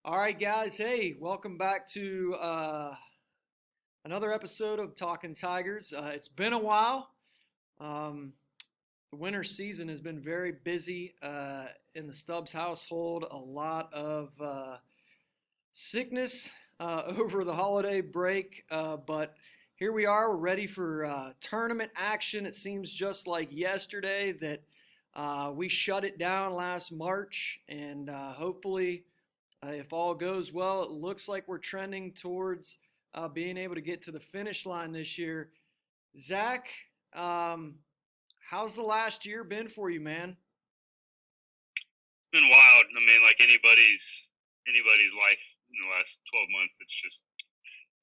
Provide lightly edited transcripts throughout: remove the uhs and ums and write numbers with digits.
All right, guys. Hey, welcome back to another episode of Talkin Tigers. It's been a while. Um, the winter season has been very busy in the Stubbs household. A lot of sickness over the holiday break, but here we are. We're ready for tournament action. It seems just like yesterday that we shut it down last March, and hopefully if all goes well, it looks like we're trending towards being able to get to the finish line this year. Zach, um, how's the last year been for you, man? It's been wild. I mean, like anybody's life in the last 12 months. It's just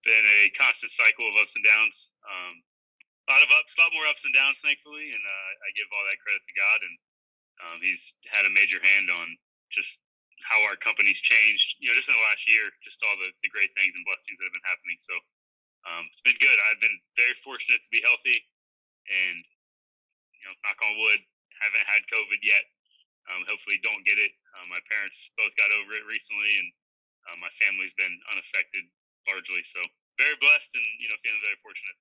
been a constant cycle of ups and downs. A lot of ups, a lot more ups and downs, thankfully, and I give all that credit to God. And he's had a major hand on just how our company's changed. Just in the last year, just all the great things and blessings that have been happening. So it's been good. I've been very fortunate to be healthy, and knock on wood, haven't had COVID yet. Hopefully, don't get it. My parents both got over it recently, and my family's been unaffected largely. So very blessed, and feeling very fortunate.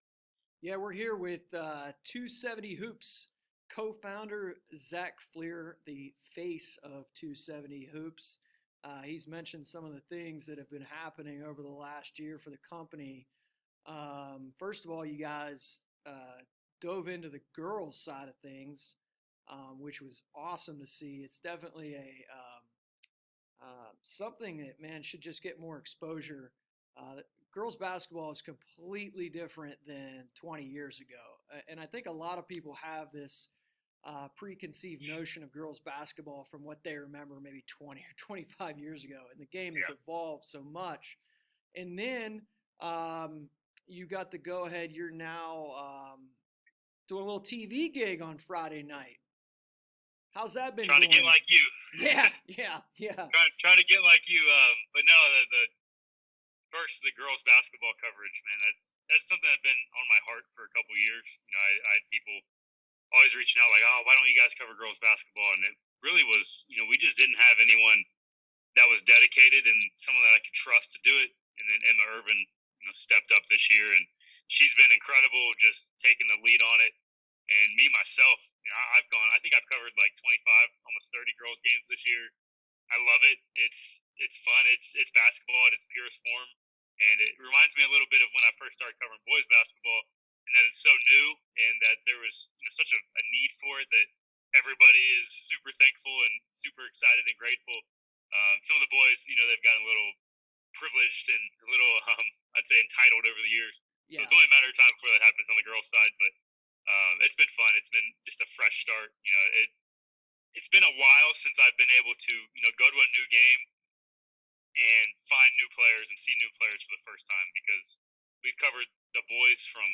Yeah, we're here with 270 Hoops co-founder Zach Fleer, the face of 270 Hoops. He's mentioned some of the things that have been happening over the last year for the company. First of all, you guys dove into the girls' side of things, which was awesome to see. It's definitely a something that man should just get more exposure. Girls basketball is completely different than 20 years ago, and I think a lot of people have this preconceived notion of girls basketball from what they remember maybe 20 or 25 years ago, and the game has Yeah, evolved so much. And then you got the go ahead. You're now doing a little TV gig on Friday night. How's that been trying to get going? like you. Yeah, yeah, yeah, trying to get like you. But no, the first the girls basketball coverage, man. That's something that's been on my heart for a couple of years. I had people always reaching out like, oh, why don't you guys cover girls basketball? And it really was, we just didn't have anyone that was dedicated and someone that I could trust to do it. And then Emma Irvin, stepped up this year, and she's been incredible, just taking the lead on it. And me myself, I've gone. I think I've covered like 25, almost 30 girls games this year. I love it. It's fun. It's basketball at its purest form, and it reminds me a little bit of when I first started covering boys basketball, and that it's so new, and that there was such a need for it that everybody is super thankful and super excited and grateful. Some of the boys, they've gotten a little privileged and a little, I'd say, entitled over the years. So yeah. it's only a matter of time before that happens on the girls' side. But it's been fun. It's been just a fresh start. It's been a while since I've been able to go to a new game and find new players and see new players for the first time, because we've covered the boys from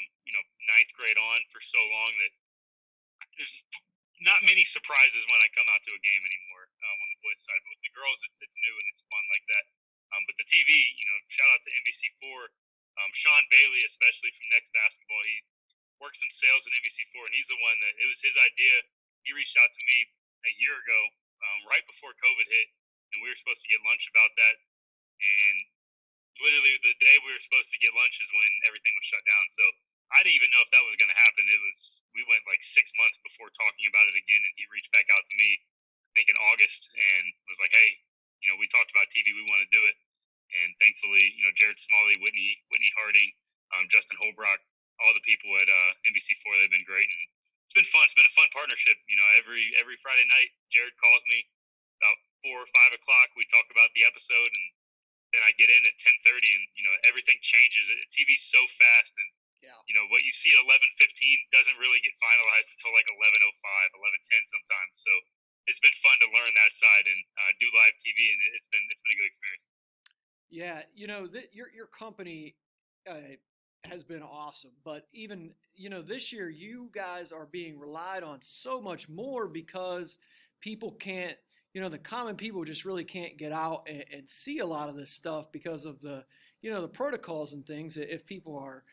ninth grade on for so long that there's not many surprises when I come out to a game anymore on the boys' side. But with the girls, it's new and it's fun like that. But the TV, shout out to NBC4, Sean Bailey, especially from Next Basketball. He works in sales at NBC4, and he's the one that it was his idea. He reached out to me a year ago, right before COVID hit, and we were supposed to get lunch about that. And literally the day we were supposed to get lunch is when everything was shut down. So I didn't even know if that was going to happen. We went like 6 months before talking about it again, and he reached back out to me, I think in August, and was like, "Hey, we talked about TV. We want to do it." And thankfully, Jared Smalley, Whitney Harding, Justin Holbrook, all the people at NBC4, they've been great, and it's been fun. It's been a fun partnership. Every Friday night, Jared calls me about 4 or 5 o'clock. We talk about the episode, and then I get in at 10:30, and everything changes. TV's so fast, and Yeah. what you see at 11:15 doesn't really get finalized until like 11:05, 11:10 sometimes. So it's been fun to learn that side and do live TV, and it's been a good experience. Yeah, your company uh, has been awesome, but even this year you guys are being relied on so much more because people can't, the common people just really can't get out and see a lot of this stuff because of the protocols and things. If people are,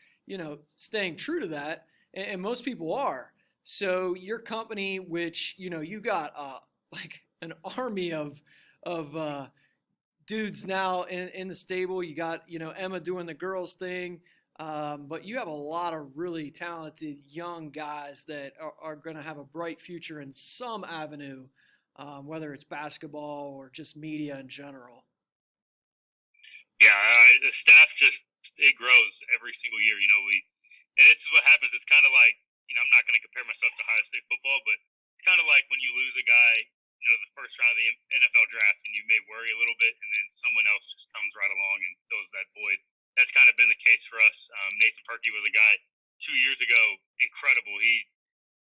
staying true to that, and most people are. So your company, which you got like an army of dudes now in the stable. You got Emma doing the girls thing, but you have a lot of really talented young guys that are going to have a bright future in some avenue, whether it's basketball or just media in general. Yeah, the staff just it grows every single year. And this is what happens. It's kind of like I'm not going to compare myself to Ohio State football, but it's kind of like when you lose a guy, the first round of the NFL draft, and you may worry a little bit, and then someone else just comes right along and fills that void. That's kind of been the case for us. Nathan Perkey was a guy 2 years ago, incredible. He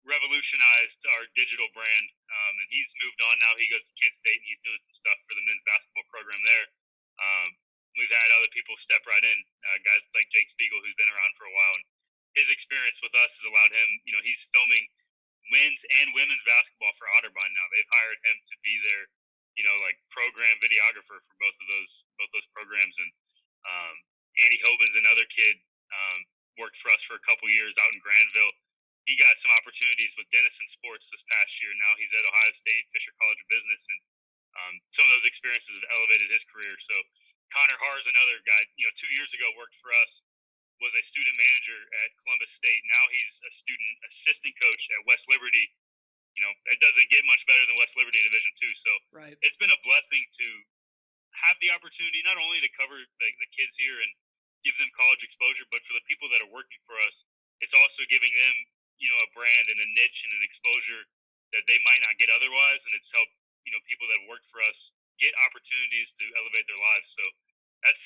revolutionized our digital brand, and he's moved on now. He goes to Kent State and he's doing some stuff for the men's basketball program there. Um, we've had other people step right in, guys like Jake Spiegel, who's been around for a while, and his experience with us has allowed him. He's filming men's and women's basketball for Otterbein now. They've hired him to be their, like program videographer for both those programs. And um, Andy Hoban's another kid, worked for us for a couple years out in Granville. He got some opportunities with Denison Sports this past year. Now he's at Ohio State Fisher College of Business, and some of those experiences have elevated his career. So Connor Haar is another guy. 2 years ago worked for us, was a student manager at Columbus State. Now he's a student assistant coach at West Liberty. It doesn't get much better than West Liberty in Division II. So Right. it's been a blessing to have the opportunity not only to cover the kids here and give them college exposure, but for the people that are working for us, it's also giving them, a brand and a niche and an exposure that they might not get otherwise. And it's helped, people that have worked for us get opportunities to elevate their lives. So that's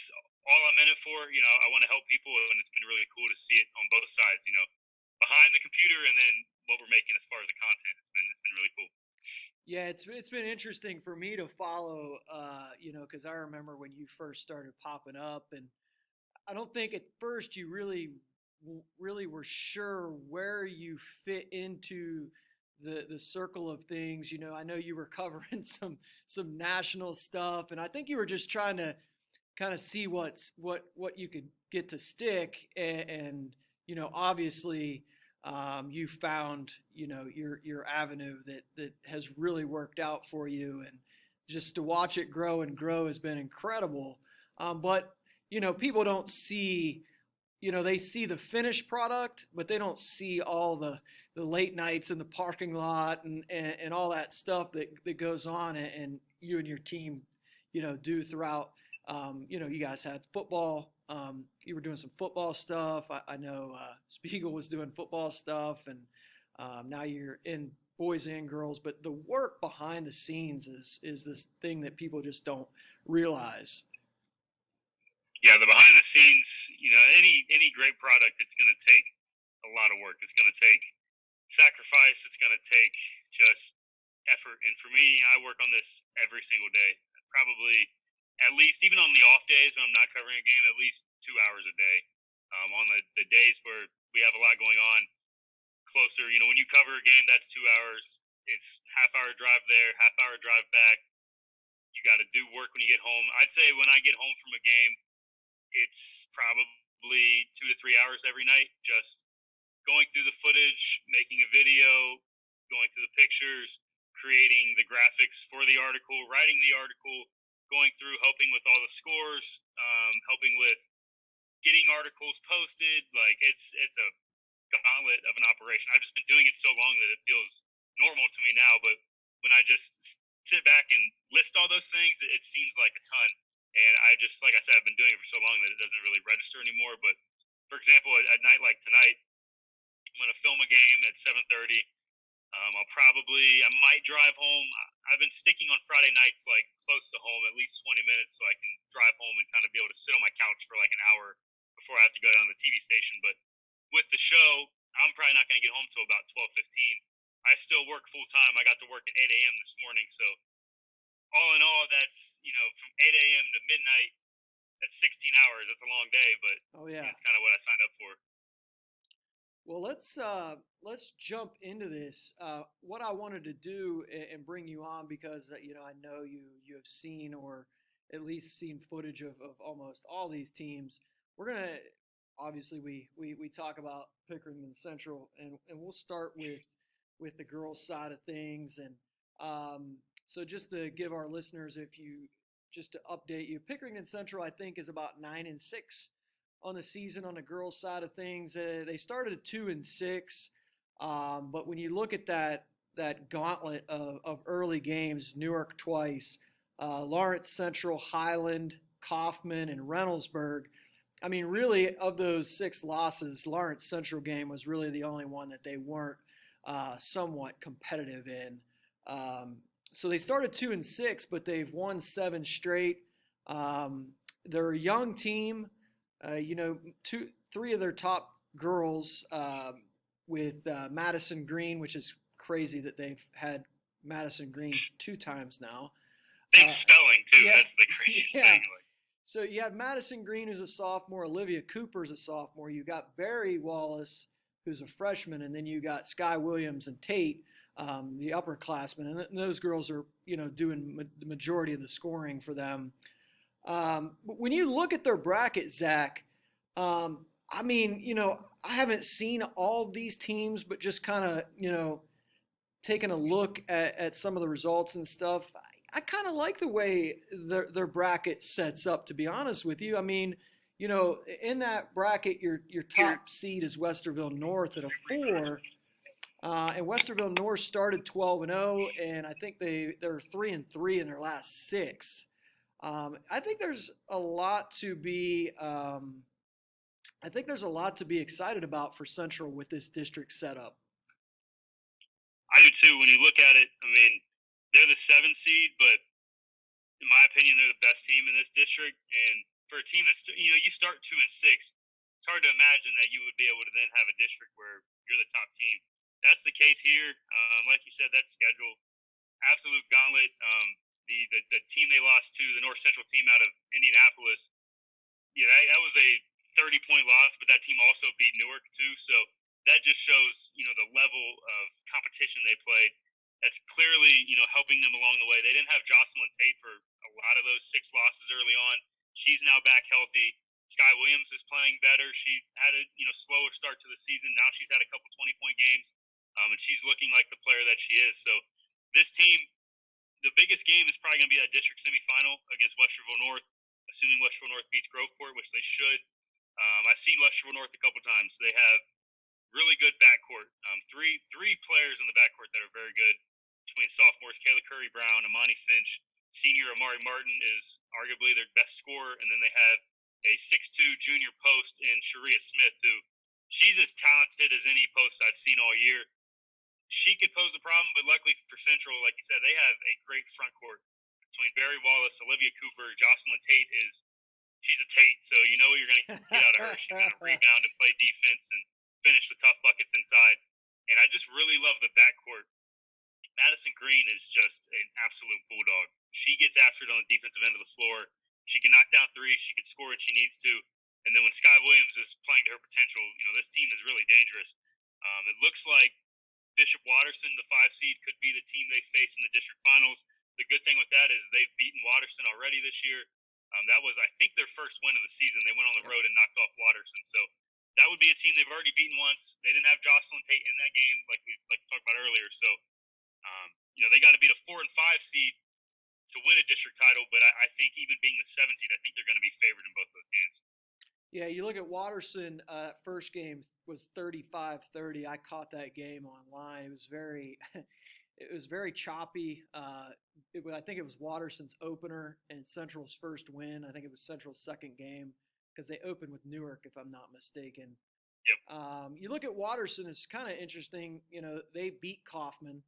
all I'm in it for. I want to help people, and it's been really cool to see it on both sides, behind the computer and then what we're making as far as the content. It's been really cool. Yeah, it's been interesting for me to follow, because I remember when you first started popping up, and I don't think at first you really were sure where you fit into the circle of things. I know you were covering some national stuff, and I think you were just trying to kind of see what you could get to stick, and obviously you found your avenue that has really worked out for you, and just to watch it grow and grow has been incredible. But people don't see, they see the finished product, but they don't see all the late nights in the parking lot, and all that stuff that goes on, and you and your team do throughout. You guys had football. You were doing some football stuff. I know Spiegel was doing football stuff, and now you're in boys and girls. But the work behind the scenes is this thing that people just don't realize. Yeah, the behind the scenes, any great product, it's going to take a lot of work. It's going to take sacrifice. It's going to take just effort. And for me, I work on this every single day. Probably at least, even on the off days when I'm not covering a game, at least 2 hours a day. On the days where we have a lot going on, closer, when you cover a game, that's 2 hours. It's half hour drive there, half hour drive back. You got to do work when you get home. I'd say when I get home from a game, it's probably 2 to 3 hours every night, just going through the footage, making a video, going through the pictures, creating the graphics for the article, writing the article, going through helping with all the scores, helping with getting articles posted. Like it's a gauntlet of an operation. I've just been doing it so long that it feels normal to me now. But when I just sit back and list all those things, it seems like a ton. And I just, like I said, I've been doing it for so long that it doesn't really register anymore. But for example, at night like tonight, I'm going to film a game at 7:30. I might drive home. I've been sticking on Friday nights like close to home, at least 20 minutes, so I can drive home and kind of be able to sit on my couch for like an hour before I have to go down to the TV station. But with the show, I'm probably not going to get home till about 12:15. I still work full time. I got to work at 8 a.m. this morning, so all in all, that's from 8 a.m. to midnight. That's 16 hours. That's a long day, but Oh yeah. it's kind of what I signed up for. Well, let's jump into this. What I wanted to do and bring you on, because I know you have seen, or at least seen footage of almost all these teams. We're gonna obviously we talk about Pickering and Central, and we'll start with the girls side of things. And so just to give our listeners, if you just to update you, Pickerington Central, I think, is about 9-6 on the season on the girls' side of things. They started at 2-6, but when you look at that gauntlet of early games, Newark twice, Lawrence Central, Highland, Kaufman, and Reynoldsburg. I mean, really, of those 6 losses, Lawrence Central game was really the only one that they weren't somewhat competitive in. Um, so they started 2-6, but they've won 7 straight. Um, they're a young team. Three of their top girls with Madison Green, which is crazy that they've had Madison Green 2 times now. Same spelling too. Yeah, That's the craziest yeah. thing. Like, So you have Madison Green, who's a sophomore, Olivia Cooper's a sophomore. You got Barry Wallace, who's a freshman, and then you got Sky Williams and Tate, the upperclassmen, and those girls are doing the majority of the scoring for them. But when you look at their bracket, Zach, I mean, I haven't seen all of these teams, but just kind of, taking a look at some of the results and stuff, I kind of like the way their bracket sets up, to be honest with you. I mean, in that bracket, your top seed is Westerville North at a 4. And Westerville North started 12-0, and I think they're 3-3 in their last 6. I think there's a lot to be excited about for Central with this district setup. I do too. When you look at it, I mean, they're the 7 seed, but in my opinion, they're the best team in this district. And for a team that's you start 2-6, it's hard to imagine that you would be able to then have a district where you're the top team. That's the case here. Like you said, that schedule, absolute gauntlet. The team they lost to, the North Central team out of Indianapolis, yeah, that was a 30-point loss, but that team also beat Newark too. So that just shows, the level of competition they played. That's clearly, helping them along the way. They didn't have Jocelyn Tate for a lot of those 6 losses early on. She's now back healthy. Sky Williams is playing better. She had a, slower start to the season. Now she's had a couple 20-point games, and she's looking like the player that she is. So this team, the biggest game is probably going to be that district semifinal against Westerville North, assuming Westerville North beats Groveport, which they should. I've seen Westerville North a couple times. They have really good backcourt. Three players in the backcourt that are very good. Between sophomores, Kayla Curry Brown, Amani Finch, senior Amari Martin is arguably their best scorer, and then they have a 6'2" junior post in Sharia Smith, who she's as talented as any post I've seen all year. She could pose a problem, but luckily for Central, like you said, they have a great front court between Barry Wallace, Olivia Cooper, Jocelyn Tate she's a Tate, so you know what you're going to get out of her. She's going to rebound and play defense and finish the tough buckets inside. And I just really love the backcourt. Madison Green is just an absolute bulldog. She gets after it on the defensive end of the floor. She can knock down threes. She can score when she needs to. And then when Sky Williams is playing to her potential, this team is really dangerous. It looks like Bishop Watterson, the 5 seed, could be the team they face in the district finals. The good thing with that is they've beaten Watterson already this year. That was, I think, their first win of the season. They went on the road and knocked off Watterson. So that would be a team they've already beaten once. They didn't have Jocelyn Tate in that game, like we talked about earlier. So, they got to beat a 4 and 5 seed to win a district title. But I think even being the 7 seed, I think they're going to be favored in both those games. Yeah, you look at Watterson. First game was 35-30. I caught that game online. It was very, it was very choppy. I think it was Watterson's opener and Central's first win. I think it was Central's second game because they opened with Newark, if I'm not mistaken. Yep. You look at Watterson; it's kind of interesting. They beat Kaufman.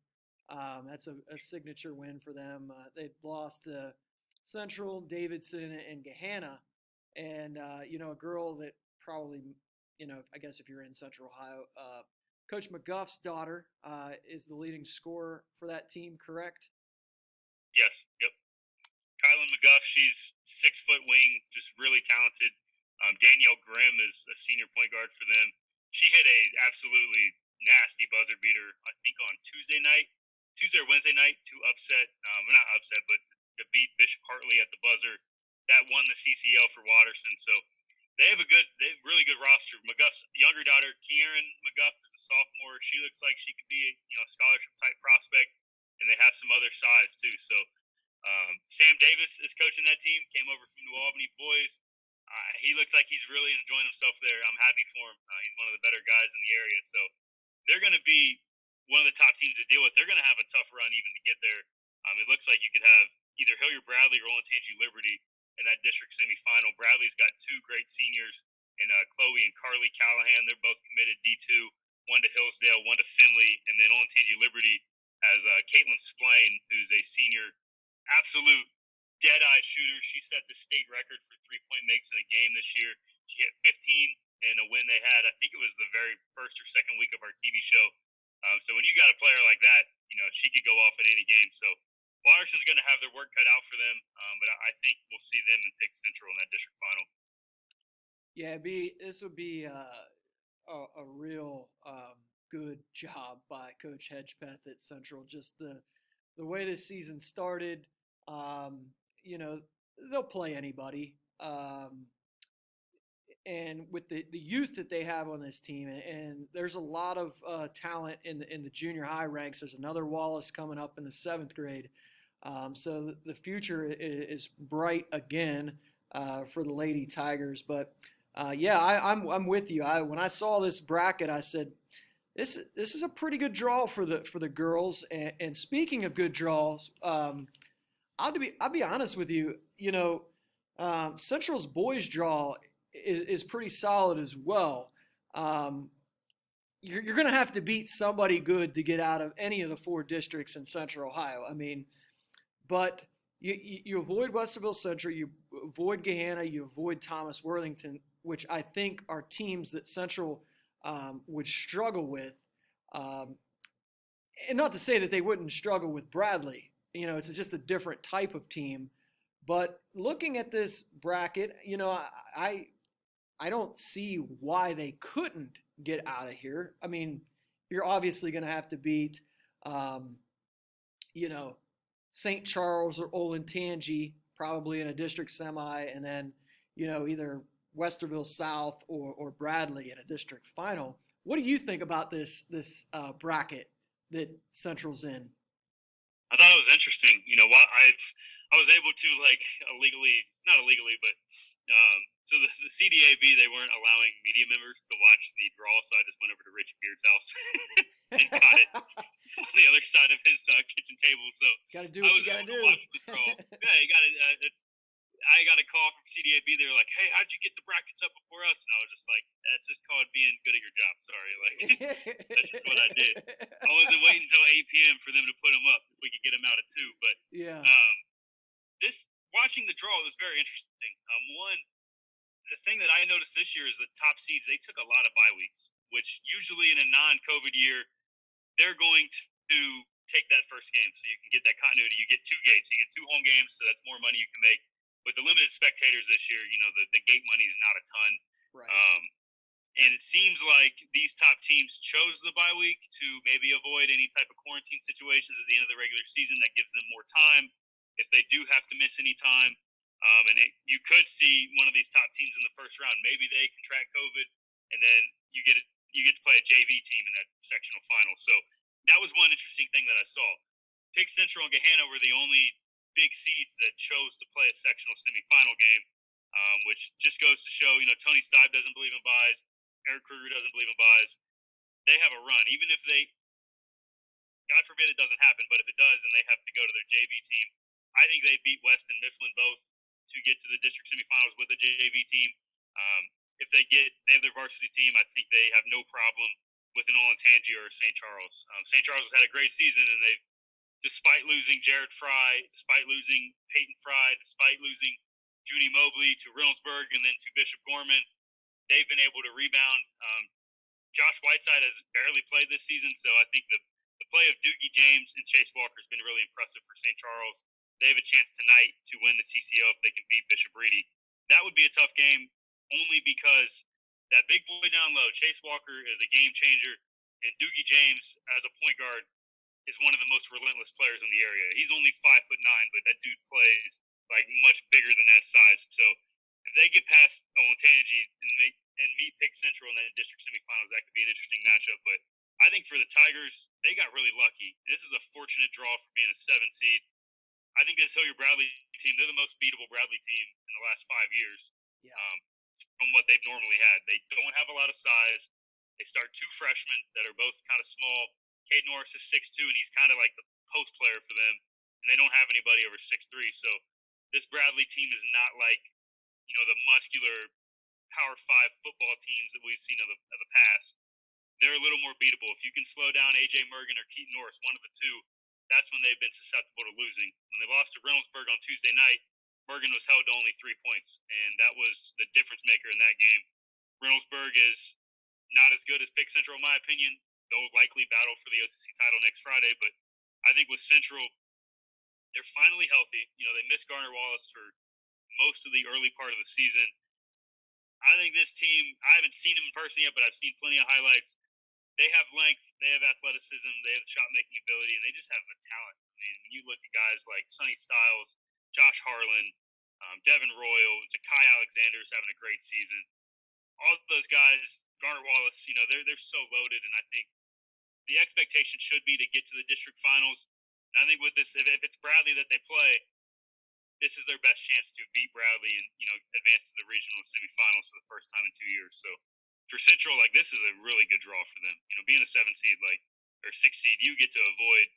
That's a signature win for them. They've lost to Central, Davidson, and Gahanna, and a girl that probably, I guess if you're in Central Ohio, Coach McGuff's daughter is the leading scorer for that team, correct? Yes. Yep. Kylan McGuff, she's 6-foot wing, just really talented. Danielle Grimm is a senior point guard for them. She hit a absolutely nasty buzzer beater, I think, on Tuesday or Wednesday night to upset, not upset, but to beat Bishop Hartley at the buzzer. That won the CCL for Watterson. So they have really good roster. McGuff's younger daughter, Kieran McGuff, is a sophomore. She looks like she could be a scholarship type prospect, and they have some other size too. So Sam Davis is coaching that team. Came over from New Albany boys. He looks like he's really enjoying himself there. I'm happy for him. He's one of the better guys in the area. So they're going to be one of the top teams to deal with. They're going to have a tough run even to get there. It looks like you could have either Hilliard Bradley or Olentangy Liberty in that district semifinal. Bradley's got two great seniors in Chloe and Carly Callahan. They're both committed D2, one to Hillsdale, one to Findlay, and then Olentangy Liberty has Caitlin Splain, who's a senior, absolute dead-eye shooter. She set the state record for three-point makes in a game this year. She hit 15 in a win they had. I think it was the very first or second week of our TV show. So when you got a player like that, she could go off in any game. So Waterston's going to have their work cut out for them, but I think we'll see them in Pick Central in that district final. Yeah, this would be a real good job by Coach Hedgepeth at Central. Just the way this season started, um, you know, they'll play anybody. And with the youth that they have on this team, and there's a lot of talent in the junior high ranks. There's another Wallace coming up in the 7th grade, so the future is bright again for the Lady Tigers. But yeah, I'm with you. When I saw this bracket, I said this is a pretty good draw for the girls. And speaking of good draws, I'll be honest with you. Central's boys draw is pretty solid as well. Um, you're going to have to beat somebody good to get out of any of the 4 districts in Central Ohio. I mean, but you avoid Westerville Central, you avoid Gahanna, you avoid Thomas Worthington, which I think are teams that Central would struggle with. Um, and not to say that they wouldn't struggle with Bradley. It's just a different type of team. But looking at this bracket, I I don't see why they couldn't get out of here. I mean, you're obviously going to have to beat, um, you know, St. Charles or Olentangy probably in a district semi, and then either Westerville South or Bradley in a district final. What do you think about this bracket that Central's in? I thought it was interesting. I was able to illegally, not illegally, but so the CDAB, they weren't allowing media members to watch the draw, so I just went over to Rich Beard's house and caught it on the other side of his kitchen table. So Got to do I what was you got to able to do. watch the draw. Yeah, you got to. I got a call from CDAB. They were like, "Hey, how'd you get the brackets up before us?" And I was just like, "That's just called being good at your job. Sorry, that's just what I did. I wasn't waiting until 8 p.m. for them to put them up if we could get them out at 2." But Yeah. this watching the draw was very interesting. One, the thing that I noticed this year is the top seeds, they took a lot of bye weeks, which usually in a non-COVID year they're going to take that first game so you can get that continuity. You get 2 gates, you get 2 home games, so that's more money you can make. With the limited spectators this year, the gate money is not a ton. Right. And it seems like these top teams chose the bye week to maybe avoid any type of quarantine situations at the end of the regular season. That gives them more time if they do have to miss any time. You could see one of these top teams in the first round. Maybe they contract COVID, and then you get to play a JV team in that sectional final. So that was one interesting thing that I saw. Pick Central and Gahanna were the only big seeds that chose to play a sectional semifinal game, which just goes to show, Tony Stibe doesn't believe in buys. Eric Kruger doesn't believe in buys. They have a run, even if God forbid it doesn't happen, but if it does and they have to go to their JV team, I think they beat West and Mifflin both to get to the district semifinals with a JV team. If they have their varsity team, I think they have no problem with an Olentangy or St. Charles. St. Charles has had a great season, and despite losing Jared Fry, despite losing Peyton Fry, despite losing Judy Mobley to Reynoldsburg and then to Bishop Gorman, they've been able to rebound. Josh Whiteside has barely played this season, so I think the play of Doogie James and Chase Walker has been really impressive for St. Charles. They have a chance tonight to win the CCO if they can beat Bishop Reedy. That would be a tough game only because that big boy down low, Chase Walker, is a game changer, and Doogie James as a point guard is one of the most relentless players in the area. He's only 5'9", but that dude plays like much bigger than that size. So if they get past Olentangy and meet Pick Central in that district semifinals, that could be an interesting matchup. But I think for the Tigers, they got really lucky. This is a fortunate draw for being a 7 seed. I think this Hilliard Bradley team, they're the most beatable Bradley team in the last 5 years. Yeah. From what they've normally had. They don't have a lot of size. They start two freshmen that are both kind of small. Cade Norris is 6'2", and he's kind of like the post player for them. And they don't have anybody over 6'3". So this Bradley team is not like, the muscular Power 5 football teams that we've seen of the past. They're a little more beatable. If you can slow down A.J. Morgan or Keaton Norris, one of the two, that's when they've been susceptible to losing. When they lost to Reynoldsburg on Tuesday night, Morgan was held to only 3 points, and that was the difference maker in that game. Reynoldsburg is not as good as Pick Central, in my opinion. They'll likely battle for the OCC title next Friday, but I think with Central, they're finally healthy. They missed Garner Wallace for most of the early part of the season. I think this team, I haven't seen them in person yet, but I've seen plenty of highlights. They have length, they have athleticism, they have shot making ability, and they just have the talent. I mean, when you look at guys like Sonny Styles, Josh Harlan, Devin Royal, Zakai Alexander's having a great season. All of those guys, Garner Wallace, they're so loaded, and I think the expectation should be to get to the district finals. And I think with this, if it's Bradley that they play, this is their best chance to beat Bradley and advance to the regional semifinals for the first time in 2 years. So for Central, this is a really good draw for them. Being a 7 seed, or 6 seed, you get to avoid,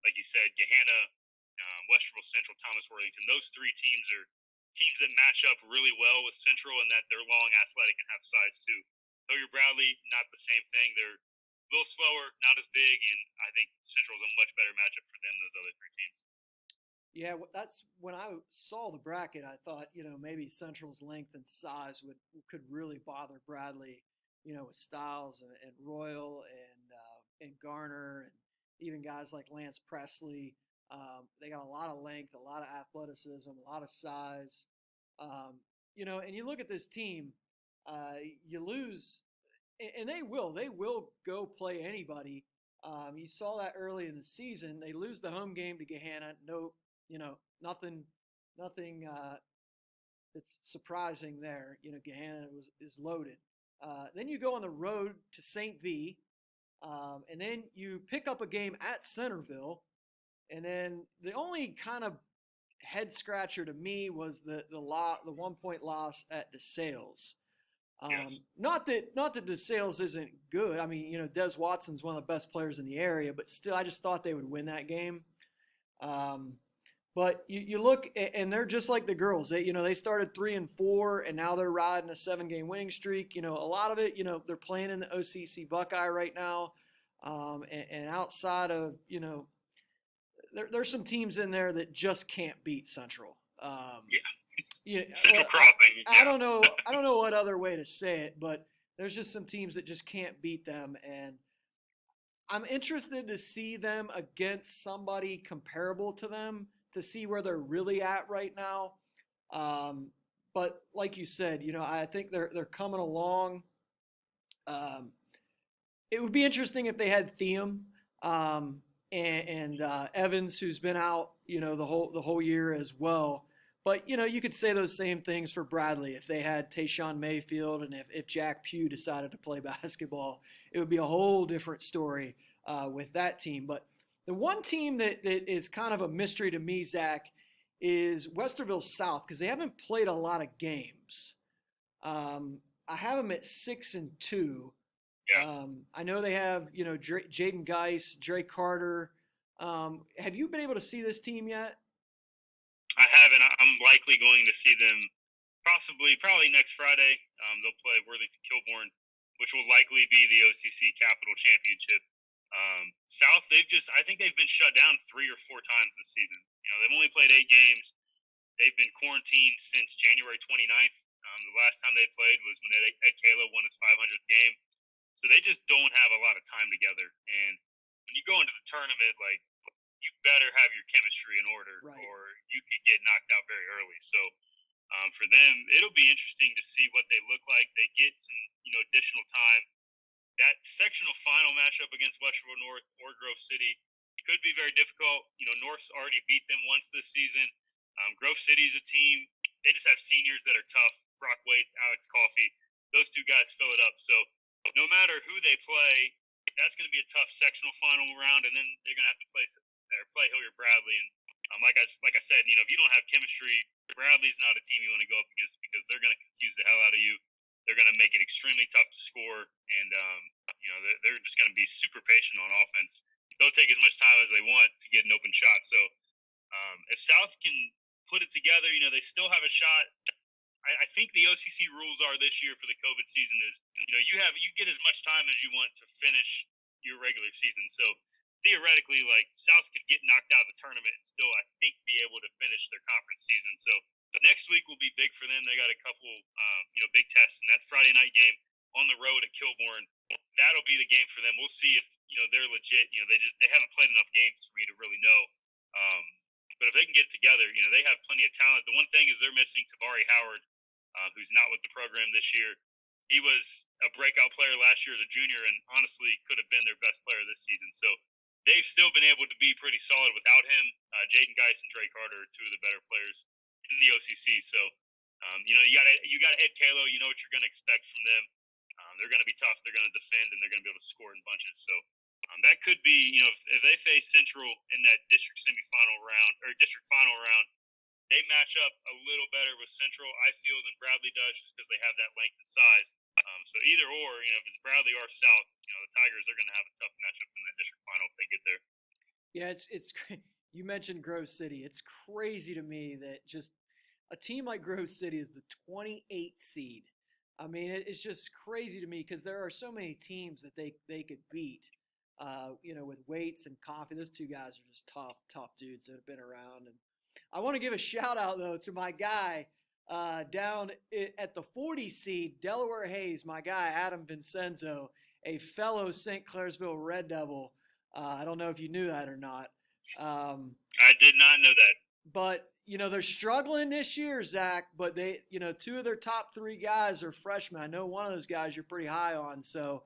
like you said, Gahanna, Westerville Central, Thomas Worthington. Those three teams are teams that match up really well with Central, and that they're long, athletic, and have size too. Hilliard Bradley, not the same thing. They're a little slower, not as big, and I think Central's a much better matchup for them than those other three teams. Yeah, that's when I saw the bracket. I thought, maybe Central's length and size could really bother Bradley, with Styles and Royal and Garner and even guys like Lance Presley. They got a lot of length, a lot of athleticism, a lot of size. And you look at this team, you lose, and they will go play anybody. You saw that early in the season. They lose the home game to Gahanna. No, nothing that's surprising there. Gahanna is loaded. Then you go on the road to St. V, and then you pick up a game at Centerville, and then the only kind of head scratcher to me was the 1 point loss at DeSales. Yes. Not that DeSales isn't good. I mean, Des Watson's one of the best players in the area, but still, I just thought they would win that game. But you look, and they're just like the girls. They started 3-4, and now they're riding a 7-game winning streak. A lot of it, they're playing in the OCC Buckeye right now, and outside of there's some teams in there that just can't beat Central. Yeah. Central Crossing. I don't know. I don't know what other way to say it, but there's just some teams that just can't beat them, and I'm interested to see them against somebody comparable to them to see where they're really at right now. But like you said, I think they're coming along. Um, it would be interesting if they had Thiem and Evans, who's been out, the whole year as well. But you could say those same things for Bradley if they had Tayshawn Mayfield and if Jack Pugh decided to play basketball, it would be a whole different story with that team. But the one team that is kind of a mystery to me, Zach, is Westerville South because they haven't played a lot of games. I have them at 6-2. Yeah. I know they have Jaden Geis, Dre Carter. Have you been able to see this team yet? I haven't. I'm likely going to see them probably next Friday. They'll play Worthington Kilbourne, which will likely be the OCC Capital Championship. South, I think they've been shut down 3 or 4 times this season. They've only played 8 games. They've been quarantined since January 29th. The last time they played was when Ed Kayla won his 500th game. So they just don't have a lot of time together. And when you go into the tournament, you better have your chemistry in order, Right. or you could get knocked out very early. So for them, it'll be interesting to see what they look like. They get some additional time. That sectional final matchup against Westerville North or Grove City, it could be very difficult. North's already beat them once this season. Grove City's a team. They just have seniors that are tough. Brock Waits, Alex Coffey. Those two guys fill it up. So no matter who they play, that's going to be a tough sectional final round, and then they're going to have to play Hilliard Bradley. And Like I said, if you don't have chemistry, Bradley's not a team you want to go up against because they're going to confuse the hell out of you. They're going to make it extremely tough to score, and they're just going to be super patient on offense. They'll take as much time as they want to get an open shot. So if South can put it together, they still have a shot. I think the OCC rules are this year for the COVID season is you get as much time as you want to finish your regular season. So theoretically, like South could get knocked out of the tournament and still, I think, be able to finish their conference season. So next week will be big for them. They got a couple big tests, and that Friday night game on the road at Kilbourne, that'll be the game for them. We'll see if they're legit. They haven't played enough games for me to really know. Um, but if they can get it together, they have plenty of talent. The one thing is they're missing Tabari Howard, who's not with the program this year. He was a breakout player last year as a junior, and honestly could have been their best player this season. So they've still been able to be pretty solid without him. Jaden Geis and Drake Carter are two of the better players in the OCC. So you got Ed Kalo. You know what you're going to expect from them. They're going to be tough. They're going to defend, and they're going to be able to score in bunches. So that could be, if they face Central in that district semifinal round or district final round, they match up a little better with Central, I feel, than Bradley does, just because they have that length and size. So either or, if it's Bradley or South, the Tigers are going to have a tough matchup in that district final if they get there. Yeah, it's you mentioned Grove City. It's crazy to me that just a team like Grove City is the 28th seed. I mean, it's just crazy to me because there are so many teams that they could beat. With Waits and Coffee, those two guys are just tough dudes that have been around. And I want to give a shout out though to my guy down at the 40 seed, Delaware Hayes, my guy Adam Vincenzo, a fellow St. Clairsville Red Devil. I don't know if you knew that or not. I did not know that. But they're struggling this year, Zach. But they, two of their top three guys are freshmen. I know one of those guys you're pretty high on. So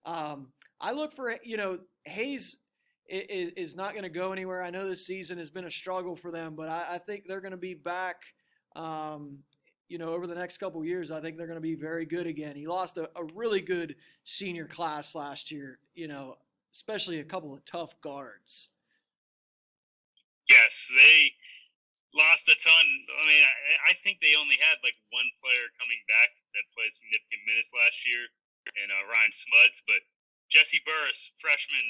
I look for Hayes is not going to go anywhere. I know this season has been a struggle for them, but I think they're going to be back. Over the next couple of years, I think they're going to be very good again. He lost a really good senior class last year. Especially a couple of tough guards. Yes, they lost a ton. I mean, I think they only had like one player coming back that played significant minutes last year, and Ryan Smuds. But Jesse Burris, freshman,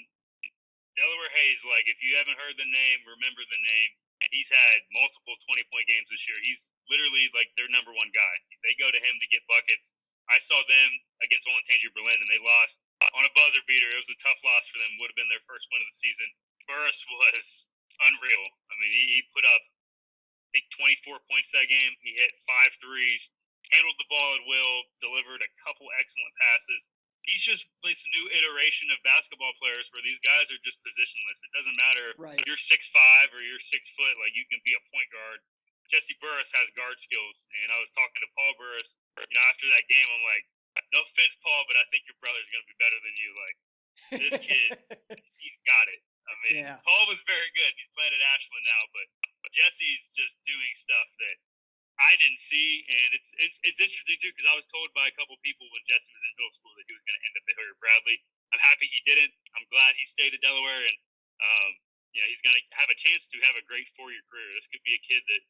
Delaware Hayes. Like, if you haven't heard the name, remember the name. He's had multiple 20-point games this year. He's literally like their number one guy. They go to him to get buckets. I saw them against Olentangy Berlin, and they lost on a buzzer beater. It was a tough loss for them. Would have been their first win of the season. Burris was unreal. I mean, he put up, I think, 24 points that game. He hit 5 threes, handled the ball at will, delivered a couple excellent passes. He's just this new iteration of basketball players where these guys are just positionless. It doesn't matter if you're 6'5" or you're 6 foot, like you can be a point guard. Jesse Burris has guard skills, and I was talking to Paul Burris, after that game. I'm like, no offense, Paul, but I think your brother's going to be better than you. Like, this kid, he's got it. I mean, yeah. Paul was very good. He's playing at Ashland now, but Jesse's just doing stuff that I didn't see, and it's interesting too because I was told by a couple people when Jesse was in middle school that he was going to end up at Hilliard Bradley. I'm happy he didn't. I'm glad he stayed at Delaware, and he's going to have a chance to have a great 4-year career. This could be a kid that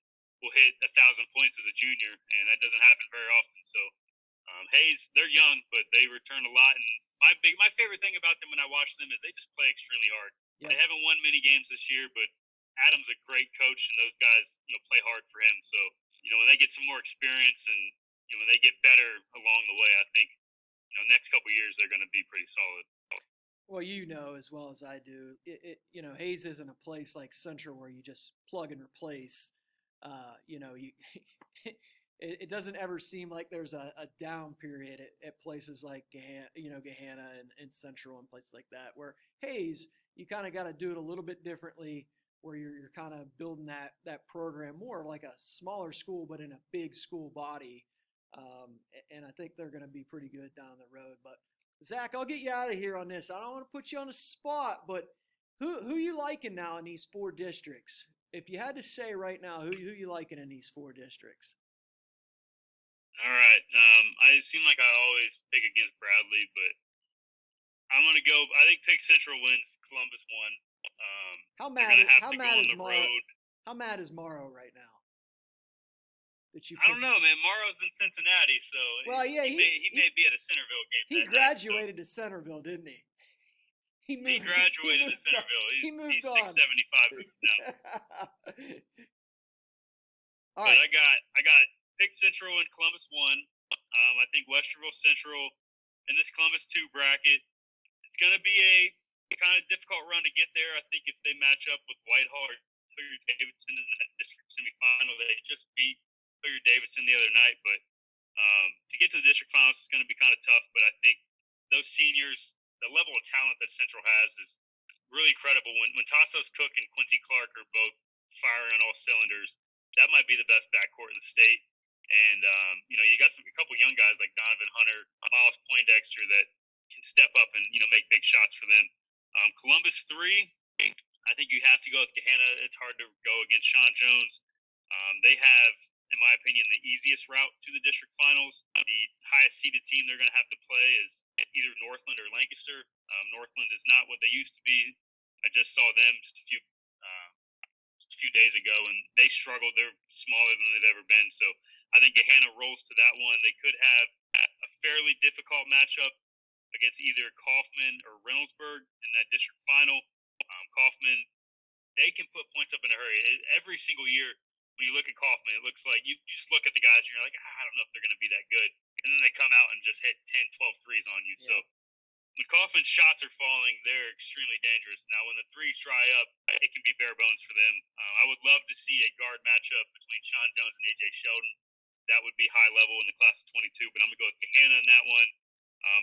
will hit 1,000 points as a junior, and that doesn't happen very often. So Hayes, they're young, but they return a lot, and my favorite thing about them when I watch them is they just play extremely hard. Yep. They haven't won many games this year, but Adam's a great coach, and those guys, play hard for him. So, when they get some more experience and when they get better along the way, I think, next couple of years they're going to be pretty solid. Well, as well as I do, Hayes isn't a place like Central where you just plug and replace. It doesn't ever seem like there's a down period at places like Gahanna and Central and places like that. Where Hayes, you kind of got to do it a little bit differently, where you're kind of building that program more like a smaller school, but in a big school body. And I think they're going to be pretty good down the road. But Zach, I'll get you out of here on this. I don't want to put you on the spot, but who you liking now in these 4 districts? If you had to say right now, who you liking in these 4 districts? All right. I seem like I always pick against Bradley, but I'm gonna go. I think Pick Central wins. Columbus won. How mad is How mad is Morrow right now that you I don't picked? know, man. Morrow's in Cincinnati, so Well, yeah, he may be at a Centerville game he that night. So graduated to Centerville, didn't he? He he moved. He graduated to moved on. Centerville. He moved He's on. 675 now. All But right. I got Pick Central and Columbus 1. I think Westerville Central in this Columbus 2 bracket. It's going to be a kind of difficult run to get there. I think if they match up with Whitehall or Hilliard Davidson in that district semifinal, they just beat Hilliard Davidson the other night. But to get to the district finals is going to be kind of tough. But I think those seniors, the level of talent that Central has is really incredible. When Tassos Cook and Quincy Clark are both firing on all cylinders, that might be the best backcourt in the state. And you got a couple young guys like Donovan Hunter, Miles Poindexter that can step up and make big shots for them. Columbus 3, I think you have to go with Gahanna. It's hard to go against Sean Jones. They have, in my opinion, the easiest route to the district finals. The highest seeded team they're going to have to play is either Northland or Lancaster. Northland is not what they used to be. I just saw them just a few days ago, and they struggled. They're smaller than they've ever been. So I think Gahanna rolls to that one. They could have a fairly difficult matchup against either Kaufman or Reynoldsburg in that district final. Kaufman, they can put points up in a hurry. Every single year, when you look at Kaufman, it looks like you just look at the guys and you're like, I don't know if they're going to be that good. And then they come out and just hit 10, 12 threes on you. So Yeah. when Kaufman's shots are falling, they're extremely dangerous. Now, when the threes dry up, it can be bare bones for them. I would love to see a guard matchup between Sean Jones and AJ Sheldon. That would be high level in the class of 22, but I'm going to go with Gahanna in that one.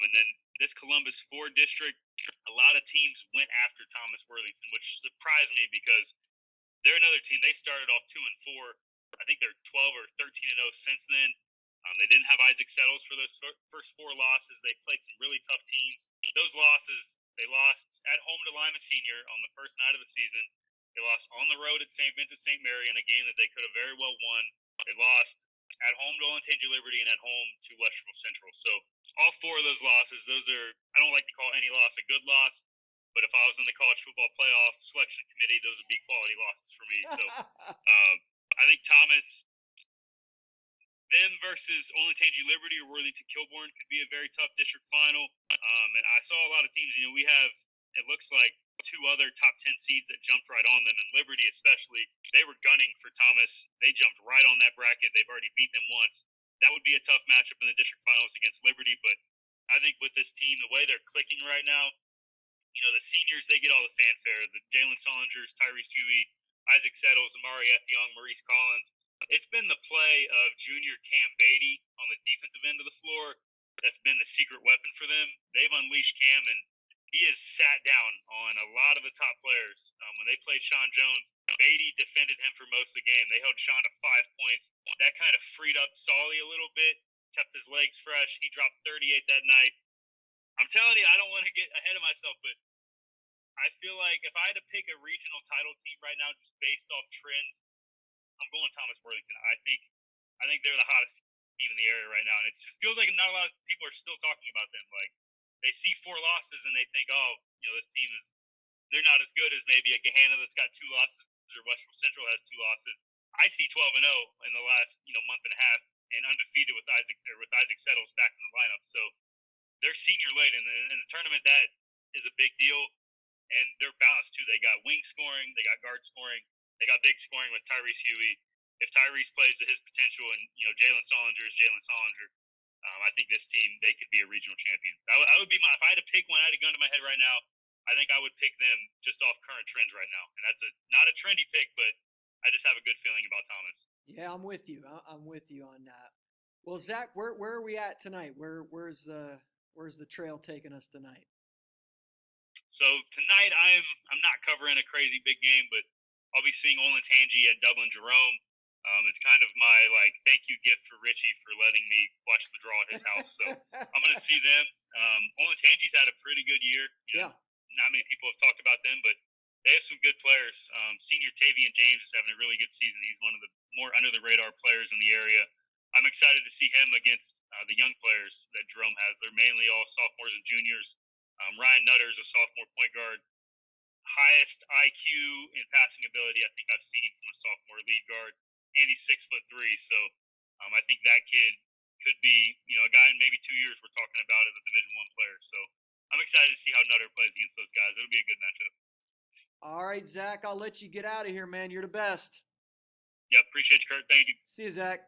And then this Columbus 4 district, a lot of teams went after Thomas Worthington, which surprised me because they're another team. They started off 2-4. I think they're 12 or 13-0 since then. They didn't have Isaac Settles for those first 4 losses. They played some really tough teams. Those losses, they lost at home to Lima Senior on the first night of the season. They lost on the road at St. Vincent St. Mary in a game that they could have very well won. They lost at home to Olentangy Liberty and at home to Westerville Central. So all 4 of those losses, I don't like to call any loss a good loss, but if I was in the college football playoff selection committee, those would be quality losses for me. So I think Thomas, them versus Olentangy Liberty or Worthington Kilbourne could be a very tough district final. And I saw a lot of teams. We have, it looks like, 2 other top 10 seeds that jumped right on them, and Liberty especially. They were gunning for Thomas. They jumped right on that bracket. They've already beat them once. That would be a tough matchup in the district finals against Liberty, but I think with this team, the way they're clicking right now, the seniors, they get all the fanfare. The Jalen Sollingers, Tyrese Huey, Isaac Settles, Amari Effiong, Maurice Collins. It's been the play of junior Cam Beatty on the defensive end of the floor that's been the secret weapon for them. They've unleashed Cam, and he has sat down on a lot of the top players. When they played Sean Jones, Beatty defended him for most of the game. They held Sean to 5 points. That kind of freed up Solly a little bit, kept his legs fresh. He dropped 38 that night. I'm telling you, I don't want to get ahead of myself, but I feel like if I had to pick a regional title team right now, just based off trends, I'm going Thomas Worthington. I think they're the hottest team in the area right now, and it feels like not a lot of people are still talking about them. Like they see 4 losses and they think, oh, this team is they're not as good as maybe a Gahanna that's got 2 losses or Western Central has 2 losses. I see 12-0 in the last month and a half and undefeated with Isaac Settles back in the lineup. So they're senior late in the tournament. That is a big deal, and they're balanced too. They got wing scoring, they got guard scoring, they got big scoring with Tyrese Huey. If Tyrese plays to his potential, and Jalen Solinger is Jalen Solinger, I think this team they could be a regional champion. That would be if I had to pick one, I had a gun to my head right now. I think I would pick them just off current trends right now, and that's not a trendy pick, but I just have a good feeling about Thomas. Yeah, I'm with you. I'm with you on that. Well, Zach, where are we at tonight? Where's the trail taking us tonight? So tonight I'm not covering a crazy big game, but I'll be seeing Olentangy at Dublin Jerome. It's kind of my thank you gift for Richie for letting me watch the draw at his house. So I'm going to see them. Olentangy's had a pretty good year. Yeah. Not many people have talked about them, but they have some good players. Senior Tavian James is having a really good season. He's one of the more under the radar players in the area. I'm excited to see him against the young players that Jerome has. They're mainly all sophomores and juniors. Ryan Nutter is a sophomore point guard. highest IQ and passing ability I think I've seen from a sophomore lead guard, and he's 6'3". So I think that kid could be a guy in maybe 2 years we're talking about as a Division I player. So I'm excited to see how Nutter plays against those guys. It'll be a good matchup. All right, Zach, I'll let you get out of here, man. You're the best. Yep, appreciate you, Kurt. Thank you. See you, Zach.